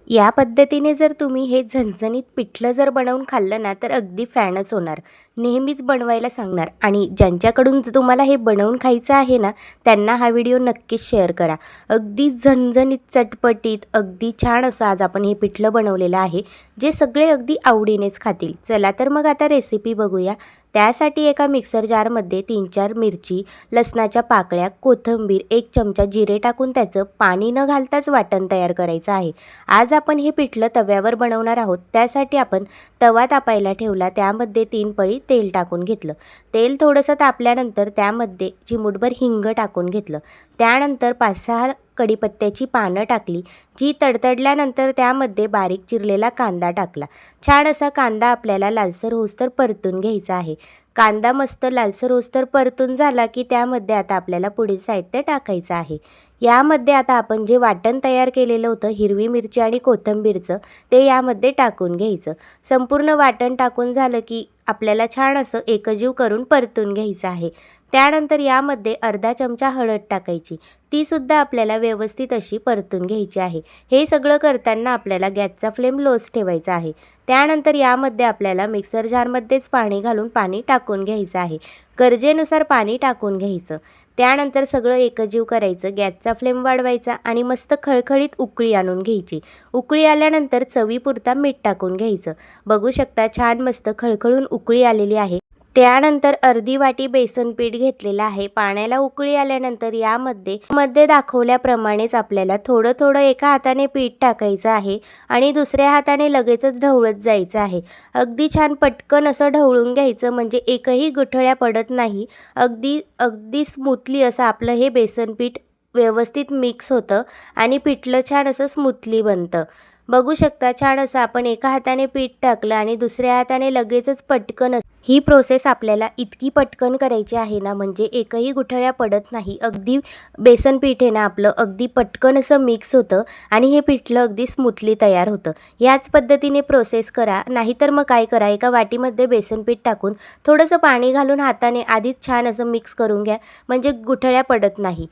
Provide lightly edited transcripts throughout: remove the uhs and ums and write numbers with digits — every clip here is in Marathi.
या पद्धतीने जर तुम्ही हे झणझणीत पिठलं जर बनवून खाल्लं ना, तर अगदी फॅनच होणार. नेहमीच बनवायला सांगणार आणि ज्यांच्याकडून तुम्हाला हे बनवून खायचं आहे ना, त्यांना हा व्हिडिओ नक्कीच शेअर करा. अगदी झणझणीत, चटपटीत, अगदी छान असं आज आपण हे पिठलं बनवलेलं आहे, जे सगळे अगदी आवडीनेच खातील. चला तर मग आता रेसिपी बघूया. त्यासाठी एका मिक्सर जारमध्ये 3-4 मिरची, लसणाच्या पाकळ्या, कोथिंबीर, 1 चमचा जिरे टाकून त्याचं पाणी न घालताच वाटण तयार करायचं आहे. आज आपण हे पिठलं तव्यावर बनवणार आहोत. त्यासाठी आपण तवा तापायला ठेवला. त्यामध्ये 3 पळी तेल टाकून घेतलं. तेल थोडंसं तापल्यानंतर त्यामध्ये चिमूटभर हिंग टाकून घेतलं. त्यानंतर 5-6 कढीपत्त्याची पानं टाकली. जी तडतडल्यानंतर त्यामध्ये बारीक चिरलेला कांदा टाकला. छान असा कांदा आपल्याला लालसर होईस्तोवर परतून घ्यायचा आहे. कांदा मस्त लालसर होईस्तोवर परतून झाला की त्यामध्ये आता आपल्याला पुढील साहित्य टाकायचं आहे. यामध्ये आता आपण जे वाटण तयार केलेलं होतं हिरवी मिरची आणि कोथिंबीरचं, ते यामध्ये टाकून घ्यायचं. संपूर्ण वाटण टाकून झालं की आपल्याला छान असं एकजीव करून परतून घ्यायचं आहे. त्यानंतर यामध्ये अर्धा चमचा हळद टाकायची. तीसुद्धा आपल्याला व्यवस्थित अशी परतून घ्यायची आहे. हे सगळं करताना आपल्याला गॅसचा फ्लेम लोच ठेवायचा आहे. त्यानंतर यामध्ये आपल्याला मिक्सर जारमध्येच पाणी घालून पाणी टाकून घ्यायचं आहे. गरजेनुसार पाणी टाकून घ्यायचं. त्यानंतर सगळं एकजीव करायचं. गॅसचा फ्लेम वाढवायचा आणि मस्त खळखळीत उकळी आणून घ्यायची. उकळी आल्यानंतर चवीपुरता मीठ टाकून घ्यायचं. बघू शकता छान मस्त खळखळून उकळी आलेली आहे. त्यानंतर अर्धी वाटी बेसन पीठ घेतलेलं आहे. पाण्याला उकळी आल्यानंतर यामध्ये दाखवल्याप्रमाणेच आपल्याला थोडं थोडं एका हाताने पीठ टाकायचं आहे आणि दुसऱ्या हाताने लगेचच ढवळत जायचं आहे. अगदी छान पटकन असं ढवळून घ्यायचं, म्हणजे एकही गुठळ्या पडत नाही. अगदी अगदी स्मूथली असं आपलं हे बेसन पीठ व्यवस्थित मिक्स होतं आणि पिठलं छान असं स्मूथली बनतं. बघू शकता छान असं आपण एका हाताने पीठ टाकलं आणि दुसऱ्या हाताने लगेचच पटकन ही प्रोसेस आपल्याला इतकी पटकन करायची आहे ना, म्हणजे एकही गुठळ्या पडत नाही. अगदी बेसन पीठ आहे ना आपलं, अगदी पटकन असं मिक्स होतं आणि हे पिठलं अगदी स्मूथली तयार होतं. याच पद्धतीने प्रोसेस करा. नाहीतर मग काय करा, एका वाटीमध्ये बेसन पीठ टाकून थोडंसं पाणी घालून हाताने आधीच छान असं मिक्स करून घ्या, म्हणजे गुठळ्या पडत नाही.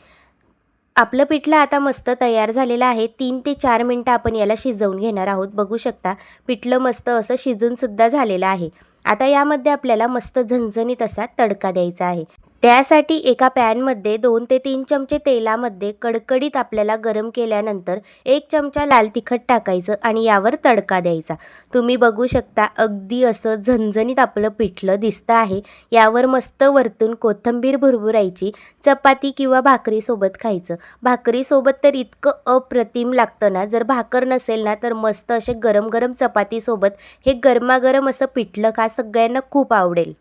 आपलं पिठलं आता मस्त तयार झालेलं आहे. 3 ते 4 मिनटं आपण याला शिजवून घेणार आहोत. बघू शकता पिठलं मस्त असं शिजूनसुद्धा झालेलं आहे. आता यामध्ये आपल्याला मस्त झणझणीत असा तडका द्यायचा आहे. त्यासाठी एका पॅनमध्ये 2 ते 3 चमचे तेलामध्ये कडकडीत आपल्याला गरम केल्यानंतर 1 चमचा लाल तिखट टाकायचं आणि यावर तडका द्यायचा. तुम्ही बघू शकता अगदी असं झणझणीत आपलं पिठलं दिसतं आहे. यावर मस्त वरतून कोथिंबीर भुरभुरायची. चपाती किंवा भाकरीसोबत खायचं. भाकरीसोबत तर इतकं अप्रतिम लागतं ना. जर भाकर नसेल ना तर मस्त असे गरम गरम चपातीसोबत हे गरमागरम असं पिठलं खा, सगळ्यांना खूप आवडेल.